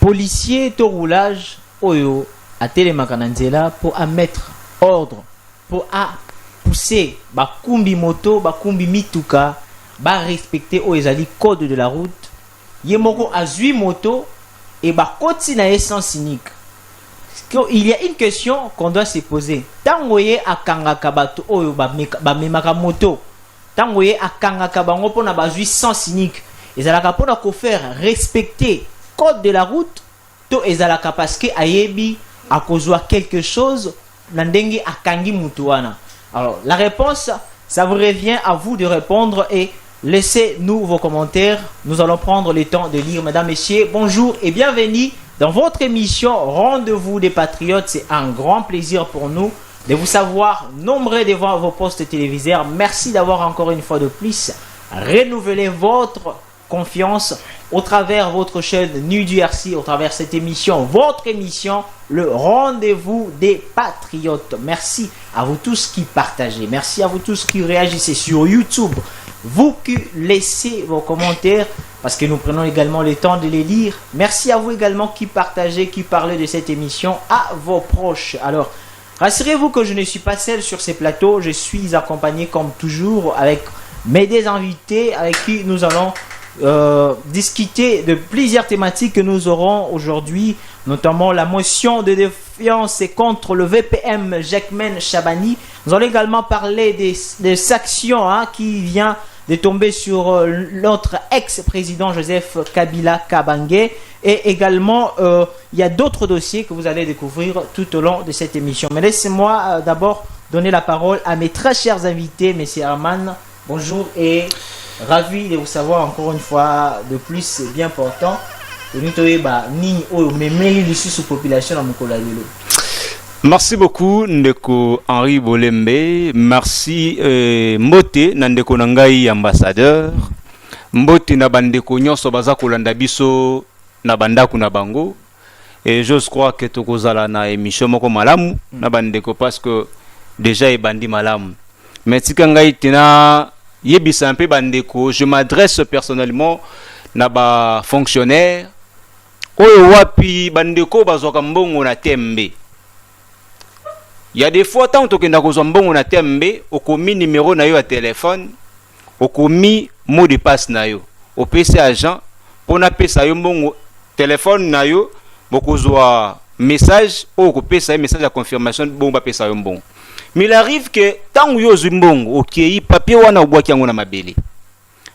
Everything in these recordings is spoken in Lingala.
policier to roulage oyo à Télémakananzela pour à mettre ordre, pour à pousser bakumbi moto, bakumbi mituka, ba respecter o ezali code de la route. Yemoko azui moto et ba koti na essence cynique. Il y a une question qu'on doit se poser. Tangoye akangaka bato oyo ba memaka moto. Tangoye akangaka bango pona bazui sans cynique. Ezalaka pona ko faire respecter code de la route to ezalaka parce que ayebi akozwa quelque chose nandengi akangi mutuana. Alors la réponse, ça vous revient à vous de répondre et laissez-nous vos commentaires. Nous allons prendre le temps de lire. Mesdames, Messieurs, bonjour et bienvenue dans votre émission Rendez-vous des Patriotes. C'est un grand plaisir pour nous de vous savoir nombreux devant vos postes téléviseurs. Merci d'avoir encore une fois de plus renouvelé votre confiance au travers votre chaîne New DRC, au travers cette émission, votre émission, le Rendez-vous des Patriotes. Merci à vous tous qui partagez, merci à vous tous qui réagissez sur YouTube, vous qui laissez vos commentaires, parce que nous prenons également le temps de les lire. Merci à vous également qui partagez, qui parlez de cette émission à vos proches. Alors, rassurez-vous que je ne suis pas seul sur ces plateaux, je suis accompagné comme toujours avec mes deux invités avec qui nous allons discuter de plusieurs thématiques que nous aurons aujourd'hui, notamment la motion de défiance contre le VPM Jacquemain Chabani. Nous allons également parler des sanctions qui vient de tomber sur notre ex-président Joseph Kabila Kabange. Et également, il y a d'autres dossiers que vous allez découvrir tout au long de cette émission. Mais laissez-moi d'abord donner la parole à mes très chers invités, M. Herman. Bonjour et ravi de vous savoir encore une fois de plus, c'est bien important. Merci beaucoup Ndeko Henri Bolembe, merci Mbote Nandeko Nangai ambassadeur, Mbote na bandeko nyonso baza kolanda biso na bandaku na bango, et je crois que tokozala na émission moko malamu na bandeko parce que déjà ebandi malamu. Merci kangai tina yebisa un peu bandeko, je m'adresse personnellement na ba fonctionnaire oyo wapi bandeko bazwaka mbongo na tembe. Il y a des fois tant tokenda kozwa mbongo na tembe, okomi numéro na yo ya téléphone, okomi mot de passe na yo, opesa agent pona pesa yo mbongo téléphone na yo, bokozwa message o kopesa message de confirmation bon ba pesa yo mbongo. Mais il arrive que tant yo zimbongo okei papier wana obwaki yango na mabele.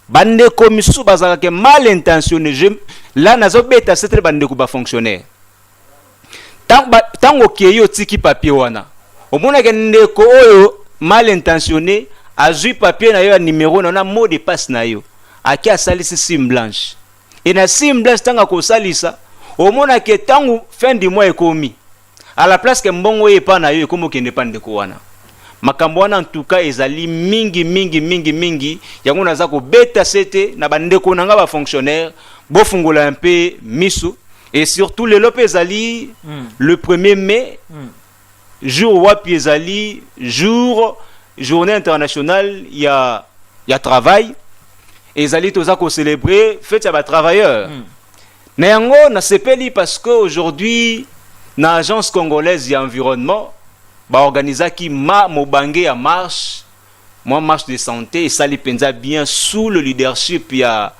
Bandeko misu bazalaka mal intentionné, là nazo beta c'est bandeko ba fonctionnaire. Tant okei otiki papier wana. Omona ke ndeko oyo mal intentionné azui papier na yo numéro na mot de passe na yo. Aki asalisi sim blanche. Et na sim blanche tanga ko salisa, omona ke tangu fin du mois ekomi. À la place que mbongo yepa na yo ekomo kende pa ndeko wana. Makambo wana en tout cas ezali mingi yango naza ko beta sete na bandeko nanga ba fonctionnaire bo fungola un peu misu et surtout le lope ezali le 1er mai jour wapi ezali journée internationale ya travail ezali toza ko célébrer fête ya ba travailleurs na yango na sepeli parce que aujourd'hui na agence congolaise ya environnement ba organisaki mobange ya marche de santé et sali penza bien sous le leadership ya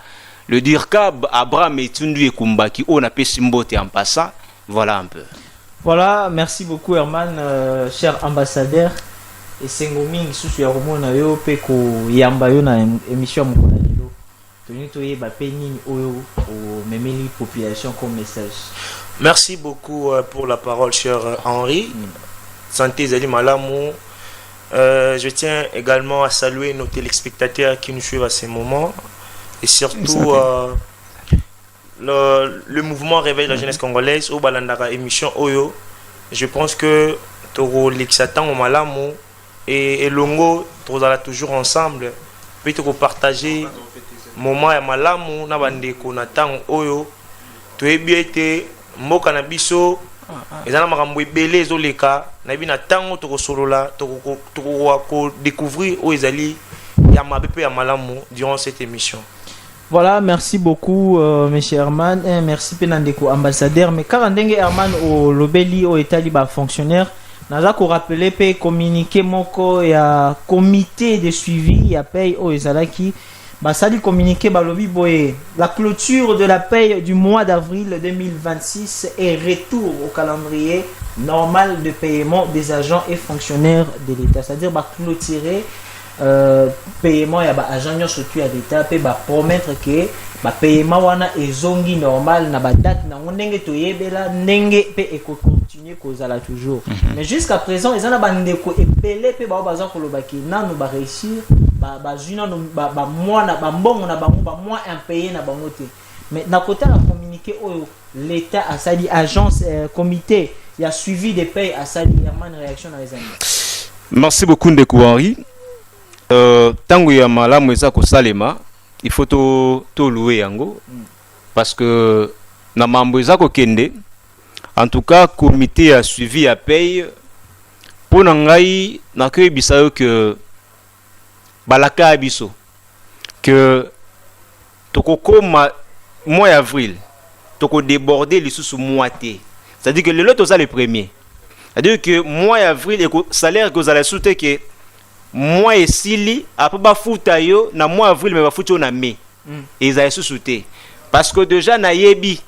le DIRCAB Abraham Etundu Ekumbaki on a pesi mbote en passant. Voilà un peu. Voilà, merci beaucoup Herman, cher ambassadeur. Et Sengomi susu ya romona yo pe ko yamba yo na émission mokona lelo. Toni toye ba peni oyo o memeli population comme message. Merci beaucoup pour la parole cher Henri. Santé Zali Malamou. Je tiens également à saluer nos téléspectateurs qui nous suivent à ces moments et surtout le mouvement Réveil de la jeunesse congolaise au Balandara émission Oyo. Je pense que Toro Lexatan au Malamou et Longo Tozala toujours ensemble peut te partager moment ya Malamou na bandeko na tango Oyo to ebiete mboka na biso ezana makambo ebele ezoleka na bina tango tokosolola toko découvrir o ezali ya mabe pe ya malamu durant cette émission. Voilà, merci beaucoup, monsieur Herman. Merci Penandeko, ambassadeur. Mais quand Herman au Lobeli au État libre fonctionnaire, naza ko rappeler pe communiquer moko ya comité de suivi ya paye au ezalaki basali communiquer balobi boye la clôture de la paye du mois d'avril 2026 et retour au calendrier normal de paiement des agents et fonctionnaires de l'État, c'est-à-dire ba clôturer paiement ya ba agent surtout à l'État pe ba promettre que ba paiement wana ezongi normal na ba date na ndenge toyebela ndenge pe eko continuer kozala toujours. Mais jusqu'à présent ils en a bandeko epele pe ba baza kolobaki nanu ba réussir ba juna ba mois na ba mbongo na bango ba mois impayé na bango te. Mais na côté la communiqué au l'État a sali agence comité il y a suivi des payes à sali Herman réaction dans les années. Merci beaucoup Ndeko Henri. Tango ya malamu eza ko salema il faut to louer yango parce que na mambo eza ko kende en tout cas comité a suivi a paye pour ngai na ke bisayo que balaka biso que tokokoma mois avril toko déborder les sous mois té, c'est-à-dire que le lot ça le premier, c'est-à-dire que mois avril et salaire que vous allez souhaiter que mois et sili après ba futa yo na mois avril mais ba futa na mai et ils allaient sous-souter parce que déjà na yebi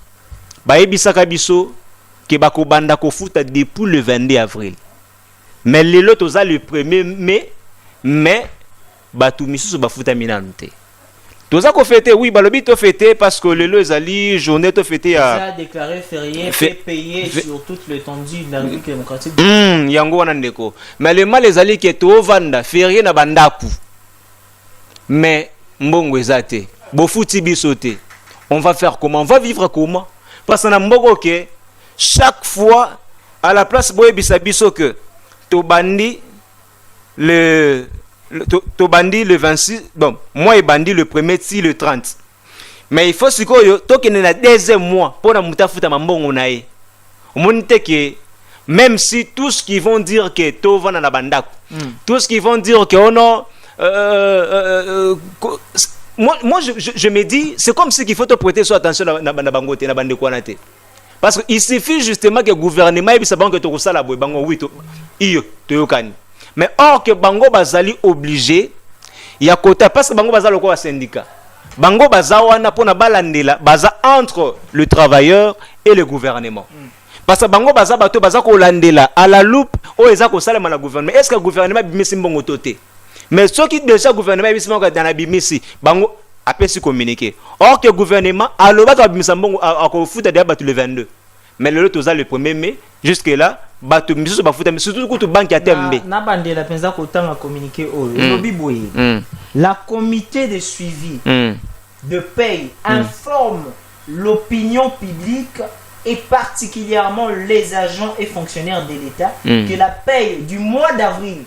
ba yebi saka biso que ba ko banda ko futa depuis le 22 avril mais le lot ça le premier mai mais ba tout misusu ba futa minante toza ko fêter oui balobi to fêter parce que le lot ezali journée to fêter à déclaré férié payé sur toute l'étendue de la République démocratique yango wana ndeko mais le mal ezali ke to vanda férié na bandaku mais mbongo ezate bo futi biso te on va faire comment, on va vivre comment parce que na mboko ke chaque fois à la place boye bisabiso que to bandi le bandi le 26, bon, moi et bandi le 1er, si le 30. Mais il faut ce que tu aies un deuxième mois pour la moutafuta mambongo nae. Que même si tout ce qu'ils vont dire que tu vas dans la bandaku, tout ce qu'ils vont dire que oh non, moi je me dis, c'est comme si qu'il faut te prêter sur attention dans la bangote, dans la bande kwanate. Parce qu'il suffit justement que le gouvernement ait sa banque de ça la boue, bango oui, iyo, to yokani. Mais or que bango bazali obligé ya kota parce que bango bazali ko syndicat bango bazawana pona balandela baza entre le travailleur et le gouvernement parce que bango baza bato baza ko landela à la loupe o eza ko salema na gouvernement est-ce que le gouvernement bimisi mbongo toté mais ceux qui déjà gouvernement bimisi mbongo dans la bimisi bango apesi communiquer or que gouvernement aloba ka bimisa mbongo a ko futa de batu le 22 mais le lot le 1er mai jusque là batu misusu bafuta surtout ko to banque ya tembe na bandela penza ko tanga communiquer o lobi boye la comité de suivi de paye informe l'opinion publique et particulièrement les agents et fonctionnaires de l'État que la paye du mois d'avril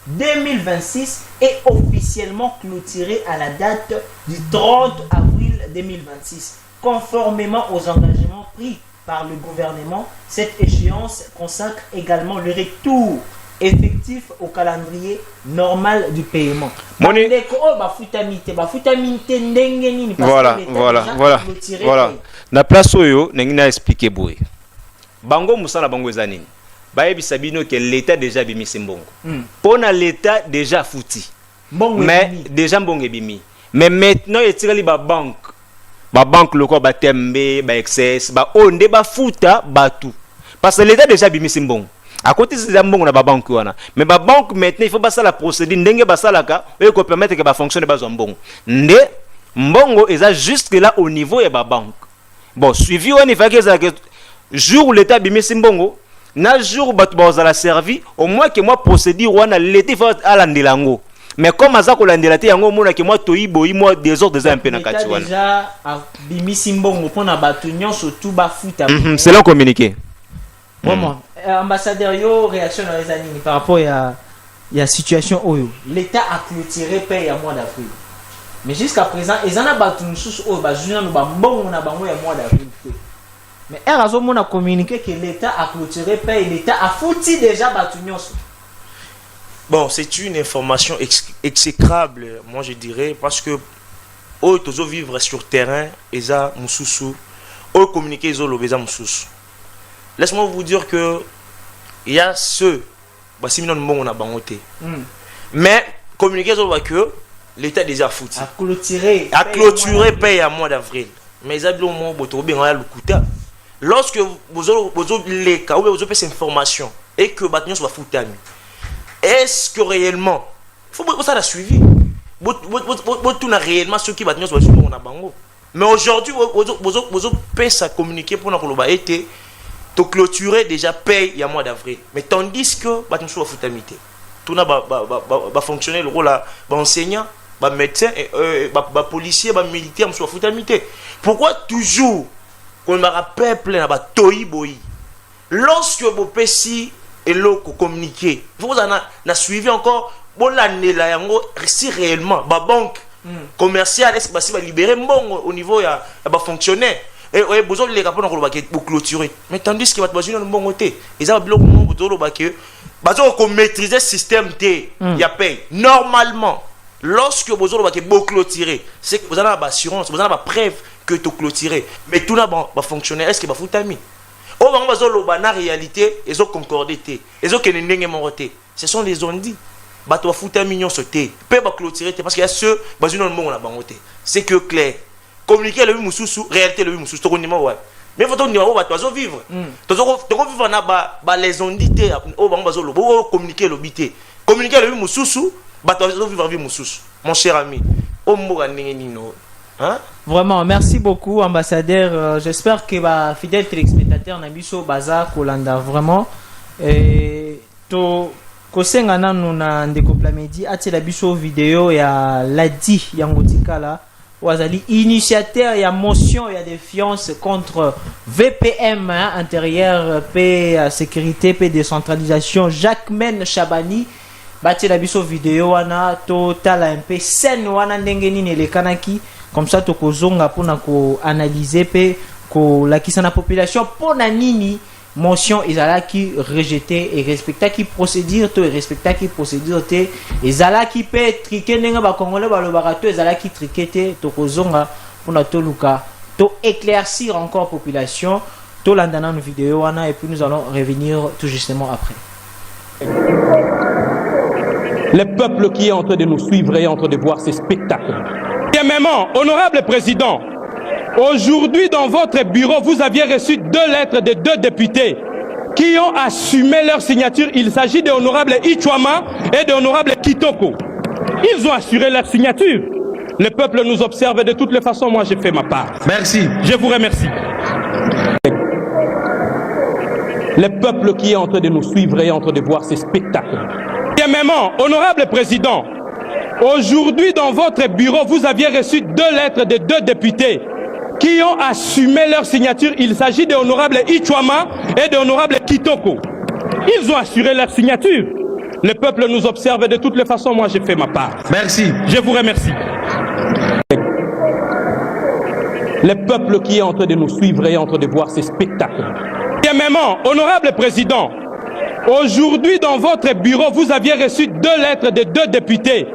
2026 est officiellement clôturée à la date du 30 avril 2026 conformément aux engagements pris par le gouvernement. Cette échéance consacre également le retour effectif au calendrier normal du paiement. Voilà. Na place oyo nengina expliquer boy. Bango musala bango ezanini. Bayebi sabino que l'état déjà bimi simbongo. Pona l'état déjà fouti. Mais déjà mbongo bimi. Mais maintenant il tire li ba banque. Ba banque loko ba tembe ba excess ba onde ba futa ba tout parce que l'état déjà bimi simbongo à côté de mbongo na ba banque wana mais ba banque maintenant il faut ba ça la procédure ndenge ba salaka et ko permettre que ba fonctionne ba mbongo nde mbongo eza juste là au niveau ya ba banque bon suivi on il faut que jour où l'état bimi simbongo na jour ba za la servi au moins que moi procédure wana l'état faut à landelango. Mais comme ça ko landela te yango mona ke moi toyiboyi moi désordre des un peu na kati wana déjà bimisi mbongo pona batu nyonso tout ba futa c'est là communiqué vraiment ambassadeur yo réaction dans les années par rapport à situation oyo l'état a clôturé paye à mois d'avril mais jusqu'à présent ils en a batu sous oyo ba juna no ba mbongo na bango ya mois d'avril mais erazo mona communiqué que l'état a clôturé paye l'état a fouti déjà batu nyonso. Bon, c'est une information exécrable, moi je dirais, parce que oyo tozo vivre sur terrain eza mususu oyo communiquer zo lobeza mususu. Laisse-moi vous dire que il y a ceux basi minon mbongo na bango te. Mais communiquer zo ba que l'état déjà foutu. À clôturer paye à mois d'avril. Mais ça bilo mo boto benga ya lukuta. Lorsque vous les cas ou vous avez cette information et que batnion soit foutami. Est-ce que réellement faut ça la suivi. Tout n'a réellement ceux qui batnion soit sur mon bango. Mais aujourd'hui vous paye ça communiquer pour na koloba été to clôturer déjà paye il y a mois d'avril. Mais tandis que batnion soit foutamité. Tout n'a va fonctionner le rôle là enseignant, médecin et policier, militaire soit foutamité. Pourquoi toujours qu'on m'a peuple na ba toyi boyi. Lorsque vous pesi et l'eau communiquer, vous na suivi encore bon l'année là yango si réellement ba banque commerciale est-ce que va libérer bon au niveau ya ba fonctionnaire et besoin les rapports pour ba clôturer. Mais tandis que va besoin bon côté, ils ont bloqué mon boto ba que bazo ko maîtriser système T, ya paye normalement. Lorsque vous avez clôturer, c'est que vous avez l'assurance, vous avez la preuve que tu clôturer. Mais tout va fonctionner. Est-ce que vous avez mis? Au moment où vous avez la réalité, ils ont concordé. Ils ont concordé. Ce sont les ondits. Vous avez foutu un million sur T. Vous pouvez clôturer parce qu'il y a ceux qui ont le monde. C'est que clair. Communiquer le moussou, réalité le moussou. Mais il faut que vous vivre. Vous vivre les ondits. Vous communiquer le bité. Communiquer le moussou. Mon cher ami, vraiment, merci beaucoup, ambassadeur. J'espère que les fidèles téléspectateurs Nabiso Baza Kolanda vraiment. To Kosengana nuna ndeko Plamedi ati la biso vidéo ya Ladi Yangotika là. Wazali initiateur ya motion ya défiance contre VPM intérieur paix sécurité paix décentralisation Jacques Men Chabani. Bati la biso vidéo wana to tala un peu scène wana ndenge nini elekanaki comme ça to kozonga pona ko analyser pe ko lakisa na population pona nini motion ezalaki rejeté et respecta qui procédure to respecta qui procédure te ezalaki pe triquer ndenge ba congolais ba lobaka to ezalaki triquer te to kozonga pona to luka to éclaircir encore population to landana une vidéo wana et puis nous allons revenir tout justement après. Le peuple qui est en train de nous suivre est en train de voir ces spectacles. Premièrement, honorable président, aujourd'hui dans votre bureau, vous aviez reçu 2 lettres de 2 députés qui ont assumé leur signature. Il s'agit de l'honorable Ichouama et de l'honorable Kitoko. Ils ont assuré leur signature. Le peuple nous observe de toutes les façons. Moi, j'ai fait ma part. Merci. Je vous remercie. Le peuple qui est en train de nous suivre est en train de voir ces spectacles. Premièrement, honorable président, aujourd'hui dans votre bureau, vous aviez reçu 2 lettres de 2 députés qui ont assumé leur signature. Il s'agit de l'honorable Ichouama et de l'honorable Kitoko. Ils ont assuré leur signature. Le peuple nous observe de toutes les façons. Moi, j'ai fait ma part. Merci. Je vous remercie. Le peuple qui est en train de nous suivre est en train de voir ces spectacles. Premièrement, honorable président, aujourd'hui dans votre bureau, vous aviez reçu 2 lettres de 2 députés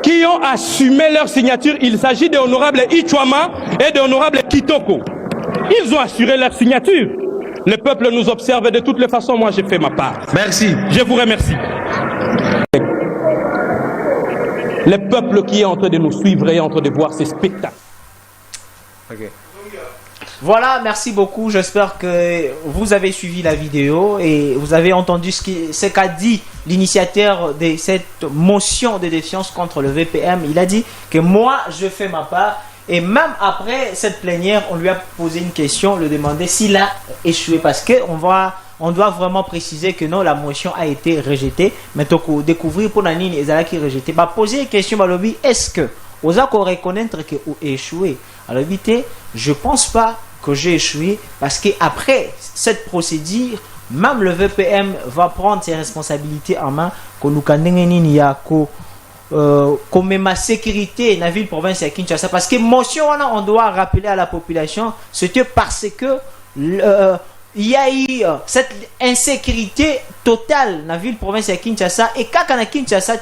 qui ont assumé leur signature. Il s'agit de l'honorable Ichouama et de l'honorable Kitoko. Ils ont assuré leur signature. Le peuple nous observe de toutes les façons. Moi, j'ai fait ma part. Merci. Je vous remercie. Le peuple qui est en train de nous suivre est en train de voir ces spectacles. Okay. Voilà, merci beaucoup. J'espère que vous avez suivi la vidéo et vous avez entendu ce qu'a dit l'initiateur de cette motion de défiance contre le VPM. Il a dit que moi, je fais ma part. Et même après cette plénière, on lui a posé une question, le demander s'il a échoué. Parce qu'on doit vraiment préciser que non, la motion a été rejetée. Mais pour découvrir pour Nanine et Zala qui rejeté, bah poser une question à l'objet, est-ce que vous avez reconnaître que vous échoué? Alors évitez, je pense pas que j'ai échoué parce qu'après cette procédure, même le VPM va prendre ses responsabilités en main. Comme ma sécurité dans la ville province à Kinshasa, parce que motion on doit rappeler à la population, c'était parce que il y a eu cette insécurité totale dans la ville province à Kinshasa et quand à Kinshasa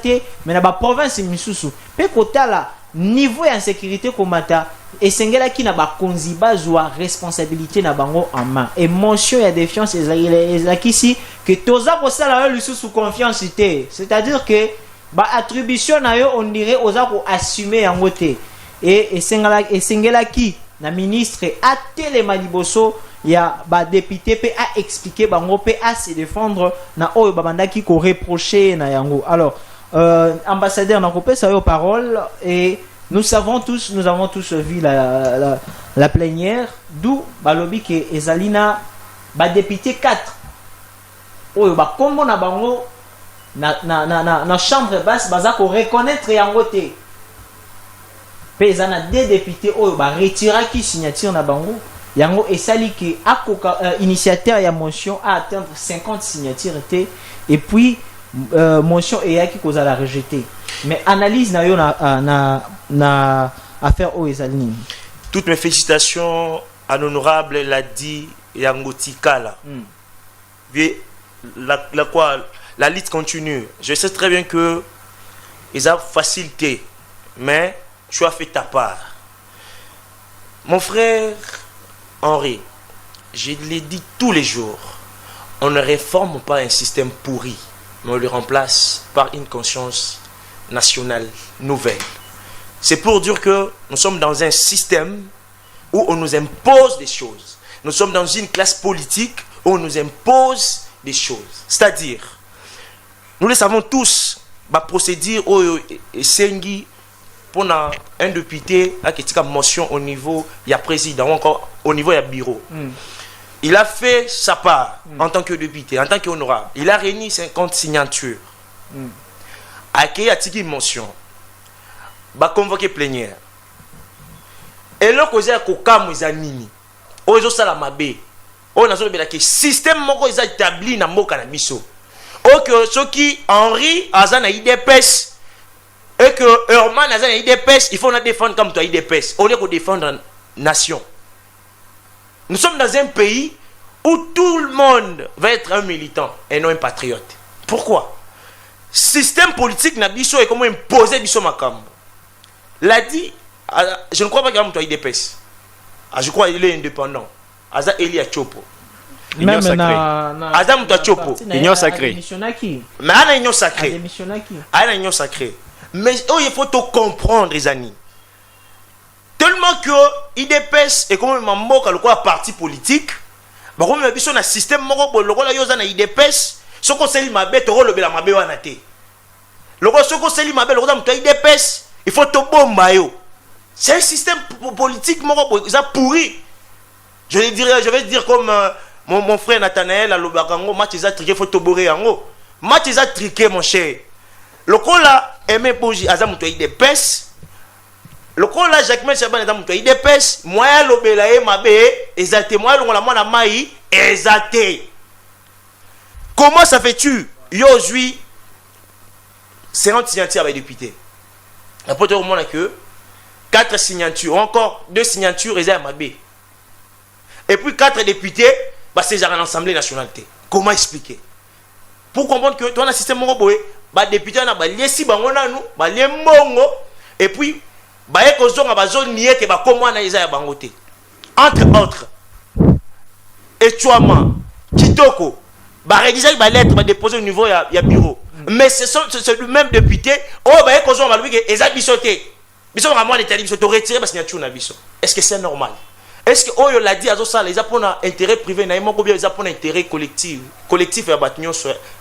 mais dans la province misusu pe kota là niveau ya insécurité komata esengelaki na bakonzi bazwa responsabilité na bango en main. Émotion ya défiance ezalakisi que toza kosala yo lisusu confiance te, c'est-à-dire que ba attribution na yo on dirait oza ko assumer yango te, et esengelaki na ministre atelema liboso ya ba député pe a expliquer bango pe a se défendre na oyo babandaki ko reprocher na yango. Alors ambassadeur na kopesa yo parole, et nous avons tous vu la plénière, d'où balobi ke ezalina ba député 4 oyo ba kombo na bango na chambre basse baza ko reconnaître yango te, pe ezana des députés oyo ba retiraki signature na bango yango esali ke akoka initiateur ya motion a atteindre 50 signatures te, et puis motion eyaki kozala rejeté. Mais analyse na yo na affaire o ezalini. Toutes mes félicitations à l'honorable l'a dit Yangoti Kala. La liste continue. Je sais très bien que ils ont facilité, mais tu as fait ta part. Mon frère Henri, je l'ai dit tous les jours, on ne réforme pas un système pourri, mais on le remplace par une conscience nationale nouvelle. C'est pour dire que nous sommes dans un système où on nous impose des choses. Nous sommes dans une classe politique où on nous impose des choses. C'est-à-dire, nous le savons tous, la procédure est sengi pour un député qui a une motion au niveau du président ou encore au niveau du bureau. Il a fait sa part en tant que député, en tant qu'honorable. Il a réuni 50 signatures. Il a une motion. Il a convoqué plénière. Et là, il a dit que le système est établi dans le cannabis. Que ceux qui Henri Azan a IDPS et que Herman Azan a IDPS, il faut la défendre comme toi IDPS au lieu de défendre la nation. Nous sommes dans un pays où tout le monde va être un militant et non un patriote. Pourquoi? Système politique n'a biso et comment imposer biso makam. L'a dit, je ne crois pas qu'il y a un IDPS. Je crois qu'il est indépendant. Azan Elia Chopo. Union sacrée. Adam Chopo. Union sacrée. Mais à la union sacrée. À la union sacrée. Mais il faut tout comprendre, les amis. Tellement que IDPS est comme un mot le parti politique. Bah comme il y a un système moko le rôle yo na IDPS, ce qu'on s'est ma bête rôle la mabe wana te. Le rôle ce qu'on s'est ma bête le rôle IDPS, il faut tout bomba yo. C'est un système politique moko ça pourri. Je vais dire comme mon frère Nathanaël à l'Obakango, match ils a triqué, faut toborer en haut. Match ils a triqué, mon cher. Le coup là, aimé pour Azam toi IDPS. Le coup là, Jacques Chaban Azam toi IDPS. Moi, l'obélaé mabe, exalté. Moi, l'on la mona maï, exalté. Comment ça fait-tu? Yo, aujourd'hui, 50 signatures avec député. La pote au monde que 4 signatures, encore 2 signatures, ils ont mabe. Et puis 4 députés, bah, c'est l'Assemblée nationale. Comment expliquer? Pour comprendre que toi, dans le système mongoboé, bah, député, on a bah, liesi, bah, on a nous, bah, les mongo, et puis, bah, il y a des gens qui ont bah, comment on a les bangoté. Entre autres, Etouama, Kitoko, bah, rédiger bah, lettre, bah, déposer au niveau du bureau. Mais c'est le même député, oh, bah, il y a des gens qui ont bisoté. Ils ont vraiment les télévisions, ils ont retiré la signature. Est-ce que c'est normal? Est-ce que Oyo l'a dit à ça, les Japonais ont intérêt privé, ils ont intérêt collectif. Collectif et bâtiment,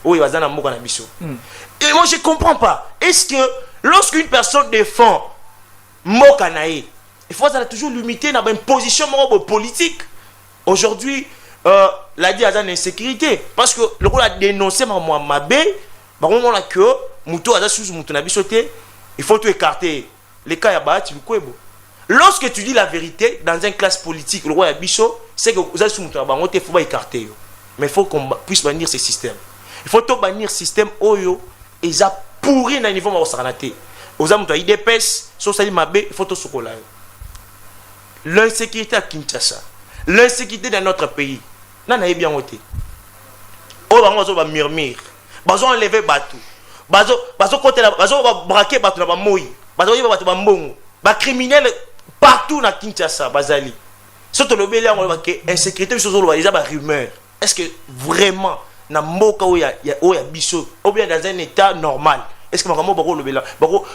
Oyo Azana Mokana Biso. Et moi je ne comprends pas. Est-ce que lorsqu'une personne défend Mokanae, il faut toujours limiter dans une position politique? Aujourd'hui, l'a dit Azana insécurité. Parce que le rôle a dénoncé Mabé, par moment là que Mouto Azana sous Mouto Nabisoté, il faut tout écarter. Les cas Yabat, tu veux quoi? Lorsque tu dis la vérité dans une classe politique, le roi Abicho, c'est que vous avez sous mon il faut pas écarter. Mais il faut qu'on puisse bannir ce système. Il faut tout bannir ce système Oyo et ça pourri dans le niveau de la aux hommes de IDPS, il faut tout ce qu'on a. L'insécurité à Kinshasa, l'insécurité dans notre pays, n'a pas bien voté. On va murmure, on enlever bateau, on va braquer bateau, on va mouiller, on va ba criminel partout na Kinshasa bazali surtout le belé on va que insécurité sur le ils a ba rumeur est-ce que vraiment na mboka où ya biso ou bien dans un état normal est-ce que makambo bako le belé bako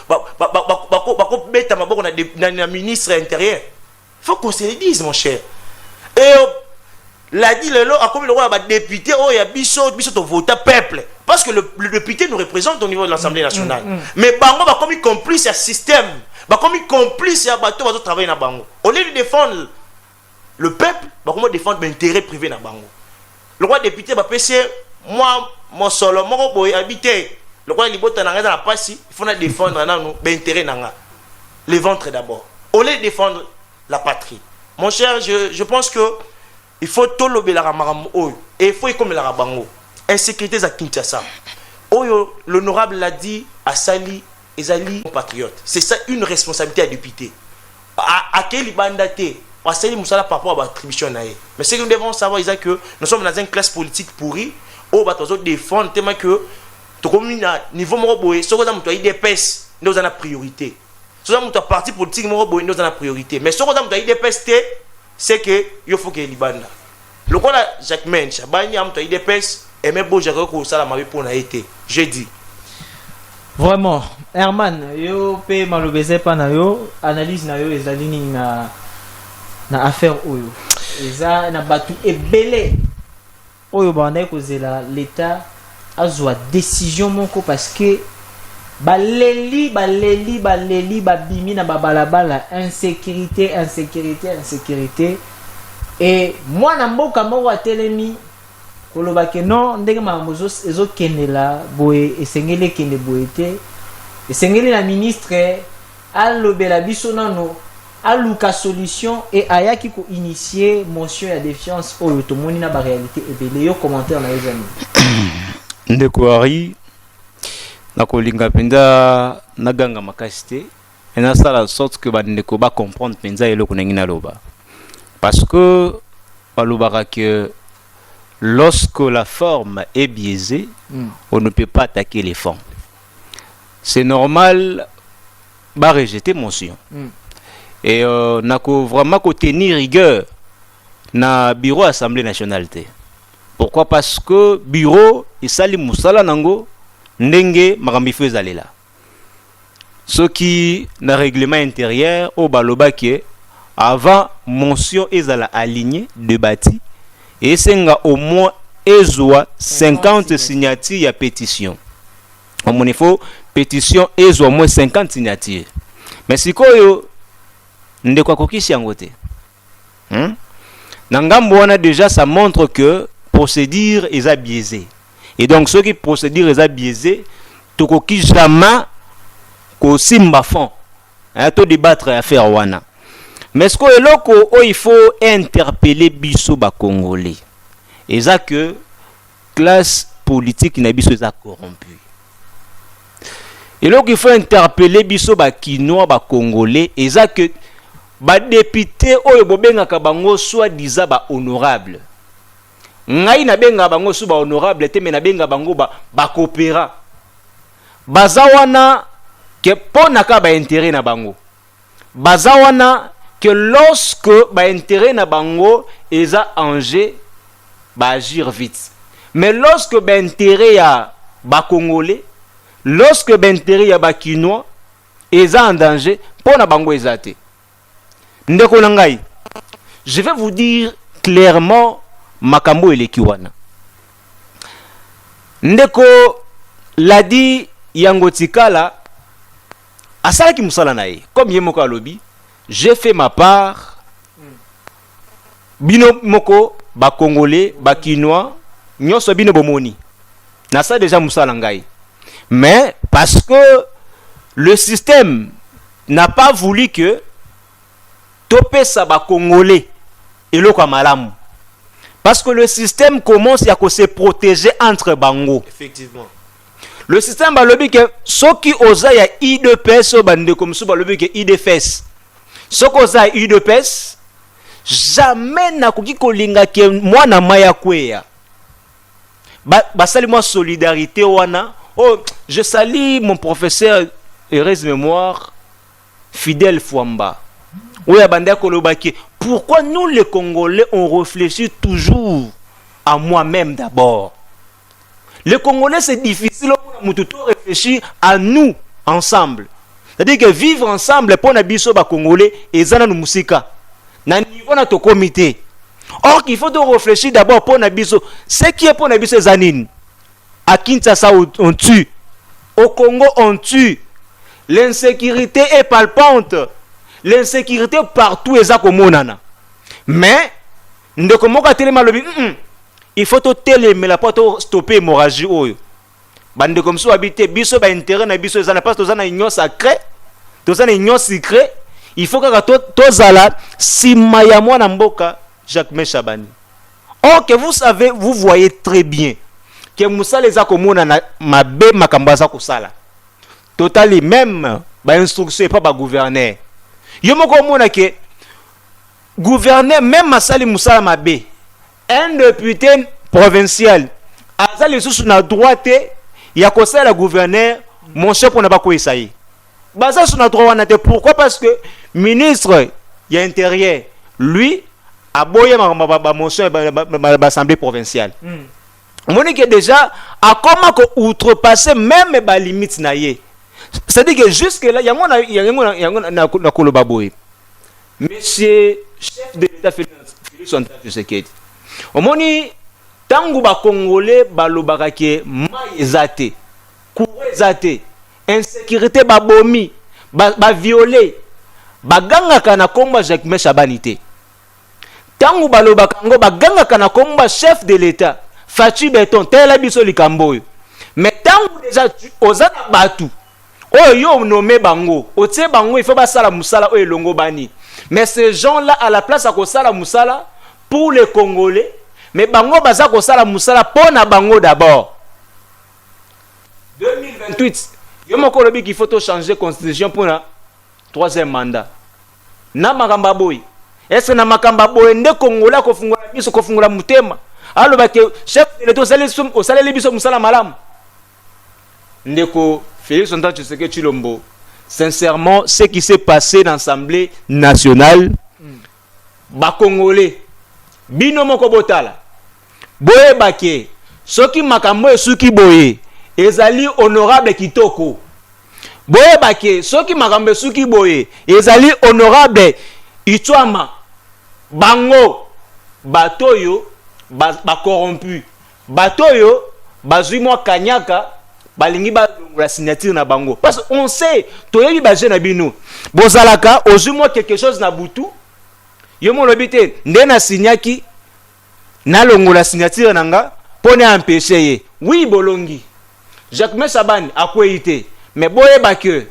beta maboko na ministre intérieur faut qu'on se le dise mon cher et l'a dit le a comme le roi ba député oh ya biso to voter peuple parce que le député nous représente au niveau de l'Assemblée nationale mais bango ba comme complice à système ba comme complice à bateau va travailler na bango au lieu de défendre le peuple ba comment défendre l'intérêt privé na bango le roi député ba PC moi mon solo mon boy habité le roi libota na ngeza na pasi il faut na défendre na nous intérêt nanga les ventres d'abord au lieu de défendre la patrie mon cher je pense que il faut tout le la ramarambo et il faut comme la rabango insécurité à Kinshasa oyo l'honorable l'a dit à Sali ezali patriote c'est ça une responsabilité à député à quel bandaté à Sali Moussala par rapport à l'attribution naé mais ce que nous devons savoir c'est que nous sommes dans une classe politique pourrie au bateau défendre tellement que tout comme niveau moroboé ce que nous avons IDPS nous avons la priorité ce que nous avons parti politique moroboé nous avons la priorité mais ce que nous avons IDPS c'est que il faut que libanda le quoi Jacques Mench bani am to IDPS et même beau Jacques ko sala mabe pour na été je dis vraiment Herman yo pe malobeze pa na yo analyse na yo ezali ni na affaire oyo eza na batu ebele oyo banda ko zela l'état azwa décision moko parce que baleli babimi na babalabala insécurité et moi na mboka moko atelemi koloba ke non ndenge mamozo ezokendela boye esengeli kende boye te esengeli na ministre alobela biso nano aluka solution et ayaki ko initier motion ya défiance oyo tomoni na ba réalité ebele yo commentaire na ezami ndeko ari na kolinga penda na ganga makasi te et na sala sorte que bandeko ba comprendre penza eloko na ngina loba parce que balobaka que lorsque la forme est biaisée on ne peut pas attaquer les fonds c'est normal ba rejeter motion et na ko vraiment ko tenir rigueur na bureau assemblée nationale te pourquoi parce que bureau isali musala nango ndenge makambi feu zalela ce qui na règlement intérieur au baloba que avant mention ezala aligné de bâti et senga au moins ezwa 50 signatures ya pétition à mon niveau pétition ezwa au moins 50 signatures mais sikoyo ndeko kokisi yango te na ngambo wana déjà ça montre que procédure est biaisé et donc ceux qui procédure est biaisé tokoki jamais ko simba fond to débattre affaire wana mais ce que eloko il faut interpeller biso ba congolais et ça que classe politique na biso est corrompue et donc il faut interpeller biso ba kinois ba congolais et ça que ba député oyo bobengaka bango soit disant ba honorable ngai na benga bango soit ba honorable te mais na benga bango ba coopéra bazawana que pona ka ba intérêt na bango bazawana que lorsque ba intérêt na bango eza enjeu ba agir vite mais lorsque ba intérêt ya ba congolais lorsque ba intérêt ya ba kinois eza en danger pona bango ezate ndeko na ngai je vais vous dire clairement makambo eleki wana ndeko l'a dit yango tikala asalaki musala na ye comme ye moko alobi j'ai fait ma part bino moko ba congolais ba kinois nyoso bino bomoni na ça déjà musala ngai mais parce que le système n'a pas voulu que topesa ba congolais eloko malamu parce que le système commence à se protéger entre bango effectivement le système balobi que soki oza ya IDPS o bande comme so balobi que IDFS soko oza IDPS jamais na koki kolinga ke mwana maya kweya basali moi solidarité wana oh je salue mon professeur heureuse mémoire Fidèle Fouamba. Oui, Abanda Kolobaki. Pourquoi nous les Congolais on réfléchit toujours à moi-même d'abord? Les Congolais c'est difficile pour réfléchir à nous ensemble. C'est-à-dire que vivre ensemble pour na biso ba Congolais et zana no musika. Na niveau na to comité. Or qu'il faut réfléchir d'abord pour na biso. Ce qui est pour na biso zanine. À Kinshasa on tue. Au Congo on tue. L'insécurité est palpante. L'insécurité partout est à Komonana. Mais, il faut télémer la porte stopper l'hémorragie. Bande comme ça habiter biso ba intérêt na biso ezana parce que tozana union sacrée, tozana union secret. Il faut que tozala sima ya mwana mboka Jacques Chabani. Or que vous savez, vous voyez très bien que Moussa les a Komonana mabe makambaza kusala. Totally même ba instruction pas ba gouverneur. Yo moko mona ke gouverneur même Masali Moussa mabe. Un député provincial azali sous na droite ya kosala la gouverneur mon chef on n'a pas quoi essayer. Baza sous na droit wana te pourquoi parce que ministre ya intérieur lui a boyé ma motion ba assemblée provinciale. Moni que déjà a comment ko outrepasser même ba limite na ye. C'est-à-dire que jusque-là, il y a Koloba Boy. Monsieur chef de l'État Félix Antoine Tshisekedi. Au moni, tangu ba Congolais balobaka ke maïzate, kouezate, insécurité ba bomi, ba violé, ba gangaka na komba Jacques Chabanité. Tangu balobaka ngo ba gangaka na komba chef de l'État, Fachi Beton, tela biso likamboyo. Mais tangu déjà ozana batu. Oh yo nommé bango, otie bango il faut pas sala musala o elongo bani. Mais ces gens-là à la place à ko sala musala pour les Congolais, mais bango baza ko sala musala pour na bango d'abord. 2028, yo moko lobi qu'il faut changer constitution pour na troisième mandat. Na makamba boy. Est-ce na makamba boy nde Congolais ko fungula biso ko fungula mutema. Allo ba ke chef de l'État o saleli biso musala malamu. Ndeko Félix Antoine Tshisekedi Tshilombo, sincèrement, ce qui s'est passé dans l'Assemblée nationale, ba Congolais, bino moko botala, boye bake, soki makambo esuki boye, ezali honorable kitoko. Boye bake, soki makambo esuki boye, ezali honorable itwama, bango, batoyo, ba corrompu, batoyo, bazui mwa kanyaka, balingi ba la signature na bango parce qu'on sait toyebi ba jeune bino bozalaka ozumwa quelque chose na butu yo mo lobité nde na signaki na longo la signature nanga pone empêcher ye oui bolongi Jacques Chabani akweyite mais boye ba que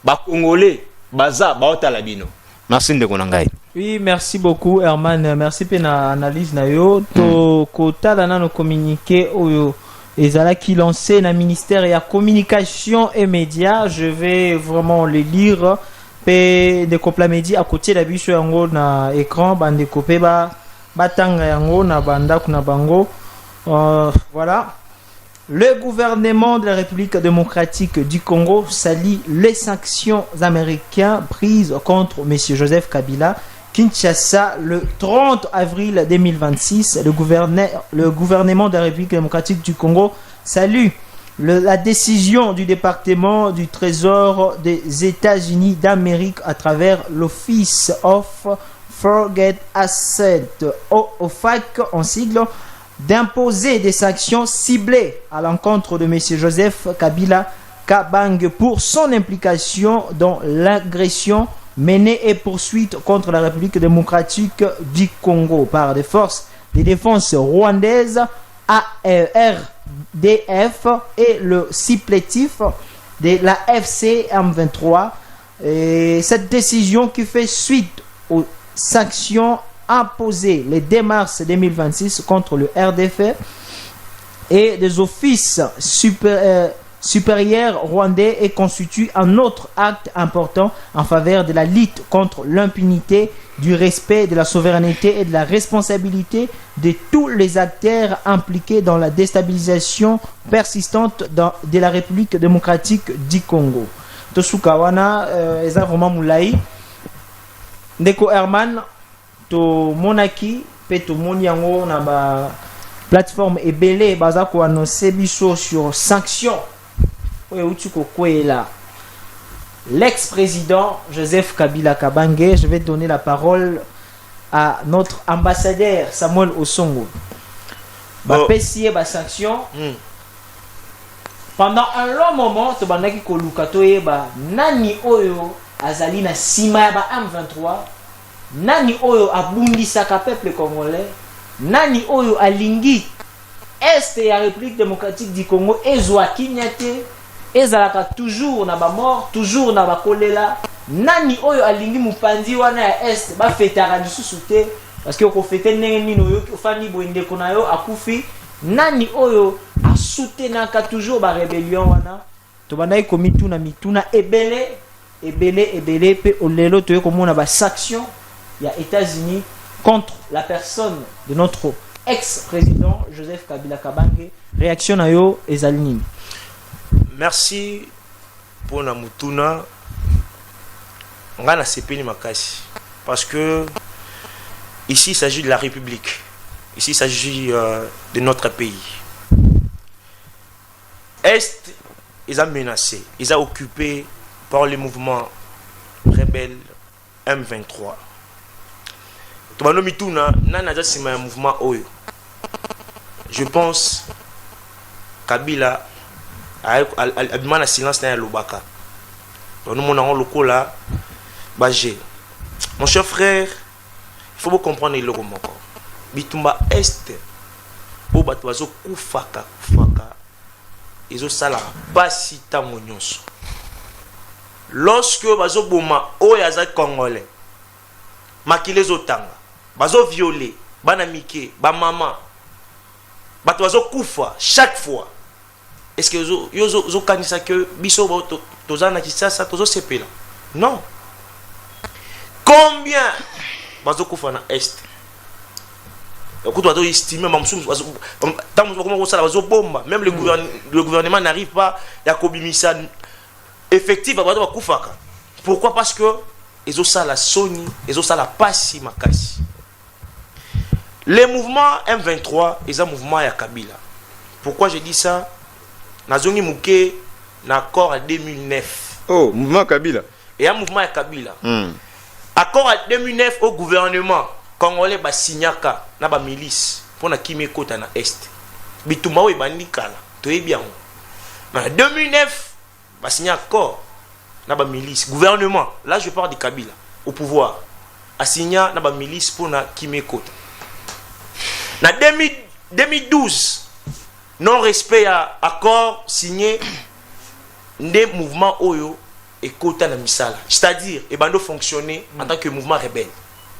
ba congolais baza ba otala bino. Merci ndeko nangai. Oui, merci beaucoup Herman, merci pour l'analyse na yo to kotala na no communiquer oyo Ezala qui lancé le ministère et la communication et médias. Je vais vraiment les lire. Pe de kopla média à côté de la biche yango na écran bande kopé ba batanga yango na banda kuna bango. Voilà. Le gouvernement de la République démocratique du Congo salue les sanctions américaines prises contre M. Joseph Kabila. Kinshasa, le 30 avril 2026, le gouvernement de la République démocratique du Congo salue la décision du département du Trésor des États-Unis d'Amérique à travers l'Office of Forget Asset, OFAC en sigle, d'imposer des sanctions ciblées à l'encontre de M. Joseph Kabila Kabang pour son implication dans l'agression menée et poursuite contre la République démocratique du Congo par des forces de défense rwandaises ARDF et le supplétif de la FCM23. Et cette décision qui fait suite aux sanctions imposées le 2 mars 2026 contre le RDF et des offices supérieur rwandais et constitue un autre acte important en faveur de la lutte contre l'impunité, du respect de la souveraineté et de la responsabilité de tous les acteurs impliqués dans la déstabilisation persistante de la République démocratique du Congo. tosuka wana eza vraiment mulai ndeko Herman to monaki pe to moni yango na ba plateforme ebele baza ko annoncer biso sur sanction oyo uti ko kwela l'ex-président Joseph Kabila Kabange. Je vais donner la parole à notre ambassadeur Samuel Osongo. PCA ba sanction. Pendant un long moment, to bandaki ko lukatoye ba nani oyo azali na sima ya ba M23, nani oyo abundisaka peuple congolais, nani oyo alingi est ya République démocratique du Congo ezwa kinyate ezalaka toujours na ba mort, toujours na ba kolela, nani oyo alingi mupanzi wana ya est ba fetara lisusu te parce que ko fete ndenge nini oyo ofani boende kona yo akufi, nani oyo asoutenaka toujours ba rébellion wana to bandai ko mituna ebele pe olelo to komona ba sanction ya États-Unis contre la personne de notre ex-président Joseph Kabila Kabange. Réaction na yo ezali nini? Merci pour la mutuna. On a sepeni makasi parce que ici il s'agit de la République. Ici il s'agit de notre pays. Est, ils ont menacé, ils ont occupé par les mouvements rebelles M23. Tobano mituna nana za sima ya mouvement oyo. Je pense Kabila a silence na lobaka. Nous mon lokola bagé. Mon cher frère, il faut comprendre le moko. Bitumba est o bato bazo kufaka ezo sala basi tango nyonso. Lorsque bazo boma oyo aza congolais makile zo tanga bazo violer bana mike ba maman bato bazo kufa chaque fois. Est-ce que yo kanisa que biso ba tozana kisasa tozo sepela? Non. Combien bazo kufa na est? Écoute, on estime même le gouvernement n'arrive pas à commissaire effectif. Pourquoi? Parce que ils ont ça la Sony, ils ont ça la Passi Makasi. Les mouvements M23, ils ont un mouvement à Kabila. Pourquoi je dis ça? Nazongi Mouké, l'accord en 2009. Oh, mouvement Kabila. Et un mouvement à Kabila. Accord en 2009 au gouvernement congolais ba signaka na ba milice pour na kimé kota na est. Bitumba we bandikala, to e bien. En 2009 ba signé accord na ba milice gouvernement, là je parle de Kabila au pouvoir. A signé na ba milice pour na kimé kota. Na 2012 non respect à accord signé des mouvements oyo et kota na misala. C'est-à-dire et bando fonctionner en tant que mouvement rebelle.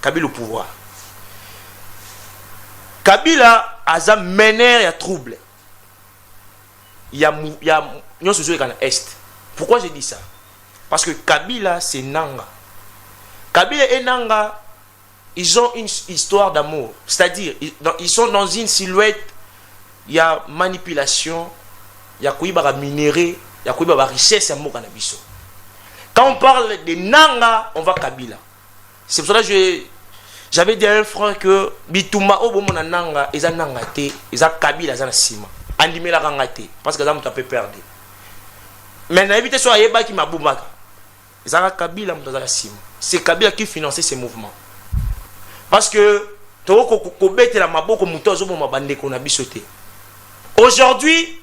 Kabila au pouvoir. Kabila a un meneur à trouble. Il y a une chose dans l'Est. Pourquoi je dis ça? Parce que Kabila c'est Nanga. Kabila et Nanga, ils ont une histoire d'amour. C'est-à-dire, ils sont dans une silhouette, il y a manipulation, il y a quoi minéré, il y a quoi richesse à Mokanabiso. Quand on parle de Nanga, on va Kabila. C'est pour ça que j'avais dit à un frère que Bitumba au moment nanga, ils ont nanga te, ils ont Kabila, ils ont sima. Andimé la ranga te, parce que ils ont un peu perdu. Mais n'invitez soit Yeba qui m'a boumaka. Ils ont Kabila, ils ont sima. C'est Kabila qui finançait ces mouvements. Parce que aujourd'hui,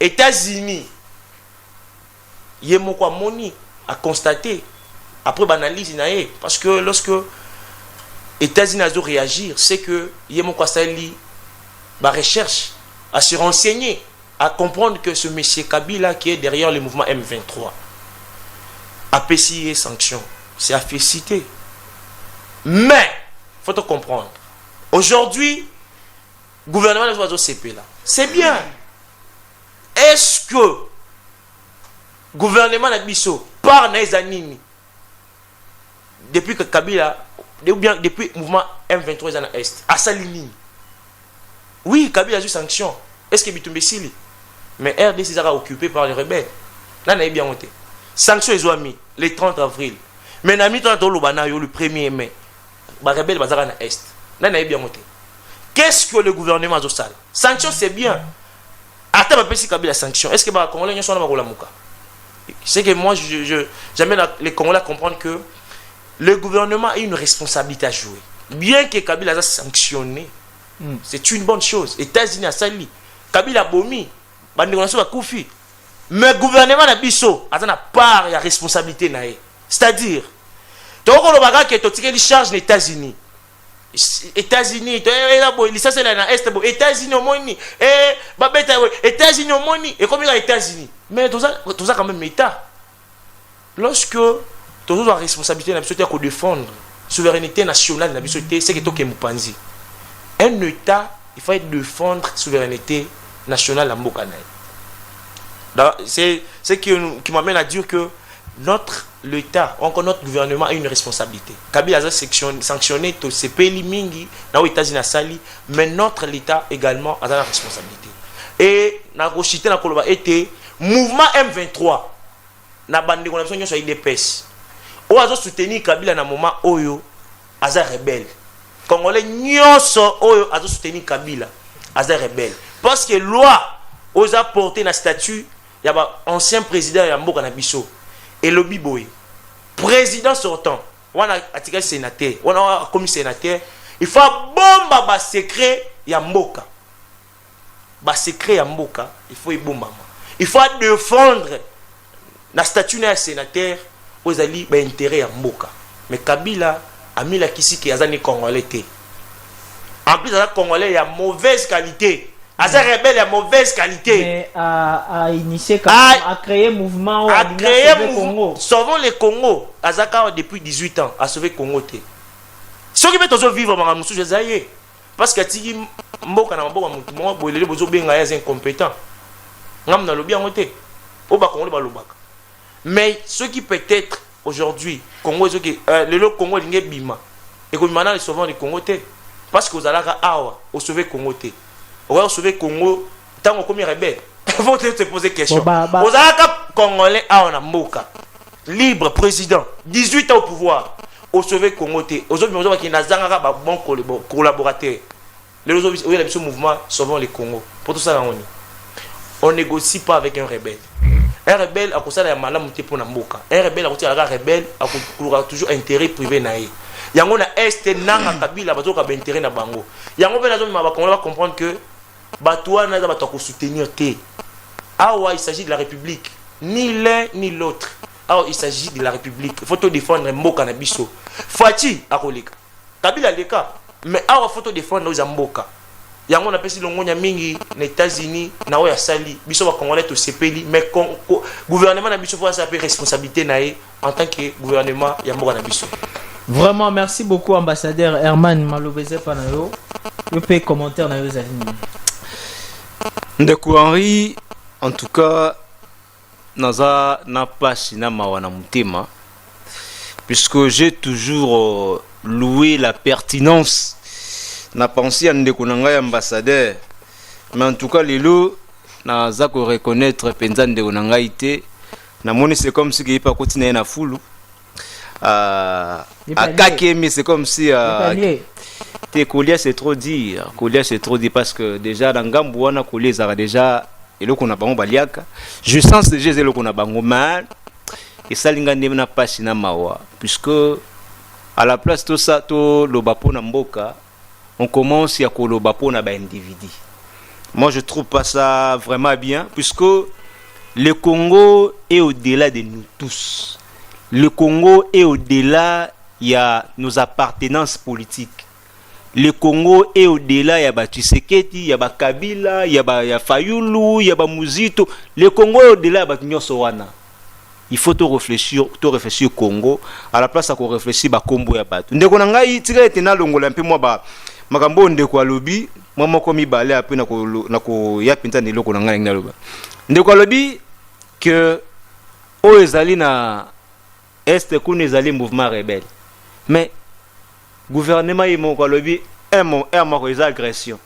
États-Unis, Yemoko Moni a constaté après l'analyse, parce que lorsque États-Unis a dû réagir, c'est que Yemoko Sali va recherche à se renseigner, à comprendre que ce monsieur Kabila qui est derrière le mouvement M23 a payé sanctions. C'est à féliciter. Mais, il faut comprendre, aujourd'hui, le gouvernement de l'oiseau CP là, c'est bien. Est-ce que le gouvernement de Bisso, par Naizanini, depuis que Kabila, ou bien depuis le mouvement M23 dans l'Est, à Salini, oui, Kabila a eu sanction. Est-ce que Bitumbe Sili? Mais RDC sera occupé par les rebelles. Là, on a bien monté. sanction ezwami le 30 avril mais na mi temps tolobana yo le 1er mai ba rebelle bazaka na est na na bien monté. Qu'est-ce que le gouvernement a fait? Sanction c'est bien. Attends ma petite Kabila sanction. Est-ce que les Congolais sont là pour la mouka? C'est que moi j'amène les Congolais à comprendre que le gouvernement a une responsabilité à jouer. Bien que Kabila a sanctionné, c'est une bonne chose. États-Unis a sali, Kabila a bomi, bandégonation a koufi. Mais le gouvernement a biso, a une part de responsabilité nae. C'est-à-dire, tu as un que tu as charge des États-Unis. États-Unis, États-Unis au moins, États-Unis au moins, et comme il y a États-Unis. Mais tout ça quand même État. Lorsque tu as la responsabilité de défendre la souveraineté nationale, c'est que tu es un État, il faut défendre la souveraineté nationale à Mbokanaï. C'est ce qui m'amène à dire que l'État, encore notre gouvernement a une responsabilité. Kabila a sanctionné tous ces pays mingi dans les États-Unis sali, mais notre l'État également a la responsabilité. Et na rochité na koloba était mouvement M23 na bande de connexion sur IDPS. O azo soutenir Kabila na moment oyo aza rebelle. Congolais nyonso oyo azo soutenir Kabila aza rebelle parce que loi oza porter na statut ya ba ancien président ya mboka na biso. Et le biboy, président sortant, on a article sénateur, on a commis sénateur, il faut bomba bas secret Yamboka. Bas secret Yamboka, il faut y bomba. Il faut défendre la statut d'un sénateur aux alliés intérêt Yamboka. Mais Kabila a mis la kisi qui a zani congolais. En plus, la congolais a mauvaise qualité. Aza rebelle à mauvaise qualité. Mais à initier, à créer mouvement, à créer mouvement. Sauvons les Congo. Azaka depuis 18 ans à sauver Congo. Ceux qui veulent vivre dans le monde, parce que si mboka na mboka mutumo bolele bozo benga ya incompétent. Ngam na lobi angote. Oba Congo ba lobaka. Mais ceux qui peut-être aujourd'hui Congo ceux qui le Congo lingé bima. Et comme maintenant les sauvons les Congo parce que aux alaka awa au sauver Congo. On va sauver Congo tant qu'on est rebelle. Il faut te poser question. Aux Alaka Congolais à Mboka, libre président, 18 ans au pouvoir, au sauver Congo. Aux autres qui n'ont pas bon collaborateur. Les autres mouvement sauvons les Congo. Pour tout ça, on négocie pas avec un rebelle. Un rebelle a causé la malamouté pour Mboka. Un rebelle a causé la rebelle a toujours intérêt privé naï. Yango na est nanga Kabila bazo ka intérêt na bango. Yango bena zo ma ba comprendre que Batoua n'a pas soutenir té. Il s'agit de la République. Ni l'un ni l'autre. Il s'agit de la République. Il faut défendre Mboka na biso. Fati a koleka. Kabila leka. Mais il faut défendre aux Mboka. Yango on appelle si longonya mingi les États-Unis na oya sali. Biso ba Congolais to sepeli mais gouvernement na biso faut sa responsabilité naé en tant que gouvernement ya Mboka na biso. Vraiment merci beaucoup ambassadeur Herman Malobeze Panayo. Le pays commentaire na yo zalini. Ndeko Henri, en tout cas, naza na pasi na mawana mutema, puisque j'ai toujours loué la pertinence na pensée à Ndeko Nanga ambassadeur, mais en tout cas lelo naza ko reconnaître penza Ndeko Nanga ité, na moni c'est comme si qu'il pas continuer na fulu, à Kakemi c'est comme si Kolia c'est trop dire, Kolia c'est trop dire parce que déjà dans Gambouana Kolia ça déjà et là qu'on a bango baliaka. Je sens déjà c'est là qu'on a bango mal et ça linga ndemna pasi na mawa puisque à la place tout ça to lobapo na mboka on commence à kolobapo na ba individu. Moi je trouve pas ça vraiment bien puisque le Congo est au-delà de nous tous. Le Congo est au-delà il y a nos appartenances politiques. Le Congo est au-delà, il y a Tshisekedi, il y a Kabila, il y a Fayulu, il y a Muzito. Le Congo est au-delà, il y a Nyosowana. Il faut te réfléchir au Congo, à la place à réfléchir à Kombo ya Bato. Ndeko nangai tika etena longola un peu moi ba makambo ndeko alobi, moi moko mi balé un peu nako ya pinta ni loko nangai ngaloba. Ndeko alobi que o ezali na est kuna ezali mouvement rebelle. Mais gouvernement est mon lobby un agression.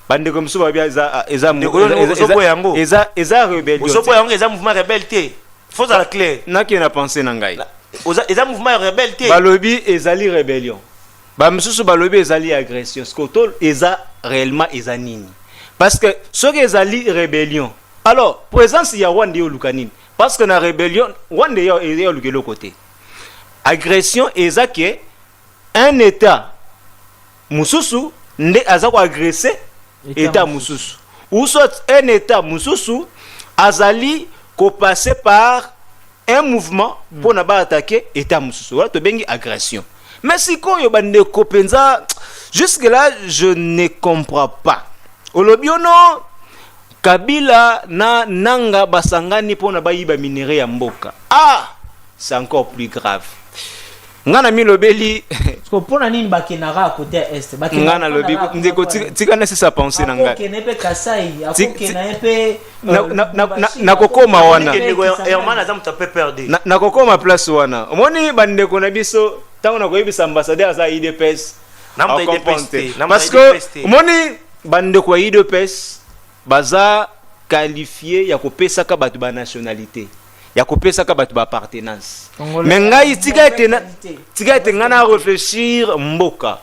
Bande comme ça bien eza rébellion. Mouvement rebelle. faut à la clair naki na pensé na ngai eza mouvement rebelle te balobi ezali rébellion bamisusu balobi ezali agression skoto eza réellement eza nini parce que soki ezali rébellion alors présence ya Rwanda yoluka nini parce que na rébellion Rwanda yoluka le côté agression eza que un état mususu nde aza ko agresser état mususu ou soit un état mususu azali ko passer par un mouvement pour na ba attaquer état mususu wala to bengi agression mais si ko yo bande ko penza jusque là je ne comprends pas olobiono Kabila na nanga basangani pour na ba yiba minerai ya mboka c'est encore plus grave ngana mi lobeli ko pona nini bakenaka à côté est ngana lobi ndeko tika na sisa penser na ngai kenepe kasai akoke na epe na kokoma wana hermana za mutape perdu na kokoma place wana omoni bandeko na biso tango na koyebisa ambassadeur za IDPS parce que omoni bandeko ya IDPS baza qualifié ya kopesa ka batu ba nationalité ya kopesa ka batu ba appartenance mais ngai tika ete ngana réfléchir mboka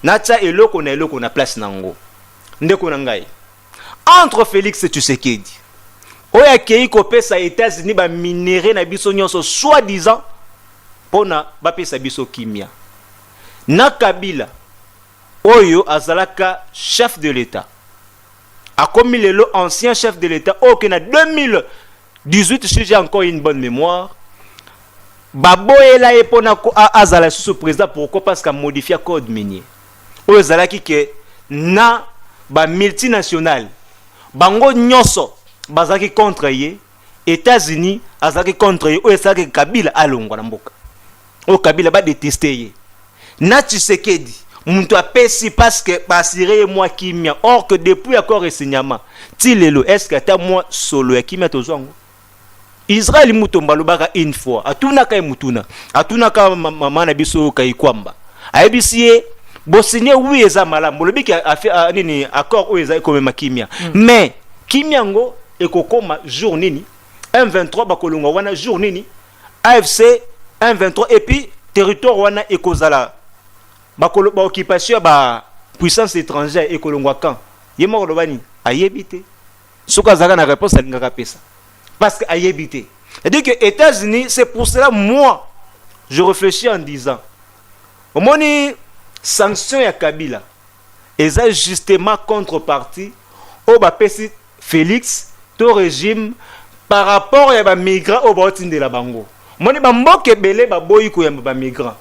natia eloko na place nango ndeko na ngai entre Félix Tshisekedi oya kei kopesa États-Unis ba minerai na biso nyonso soi-disant pona ba pesa biso kimia na Kabila oyo azalaka chef de l'État a commis le ancien chef de l'État au na 2018 si j'ai encore une bonne mémoire baboyela epona ko azala sous président pourquoi parce qu'a modifié code minier oyo zalaki ke na ba multinational bango nyoso bazaki contre ye États-Unis azaki contre ye oyo zalaki Kabila alongwa na mboka oyo Kabila ba détester ye na Tshisekedi muntu apesi parce que basire moi kimia or que depuis accord et signement tilelo est-ce que ta moi solo ya kimia tozwango Israël mutomba lobaka une fois atuna kay mutuna atuna ka mama na biso kay kwamba ayebisie bosigné oui eza malamu lobiki a nini accord o eza comme makimia mais kimia ngo ekokoma jour nini M23 bakolonga wana jour nini AFC M23 et puis territoire wana ekozala ba occupation ba puissance étrangère ekolongwa quand yema kolobani ayebité soka zaka na réponse alingaka pesa parce que ayebité c'est-à-dire que États-Unis c'est pour cela moi je réfléchis en disant au moni sanction ya Kabila eza justement contrepartie au ba pesi Félix to régime par rapport ya ba migrants au botinde la bango moni ba mboke belé ba boyi ko ya ba migrants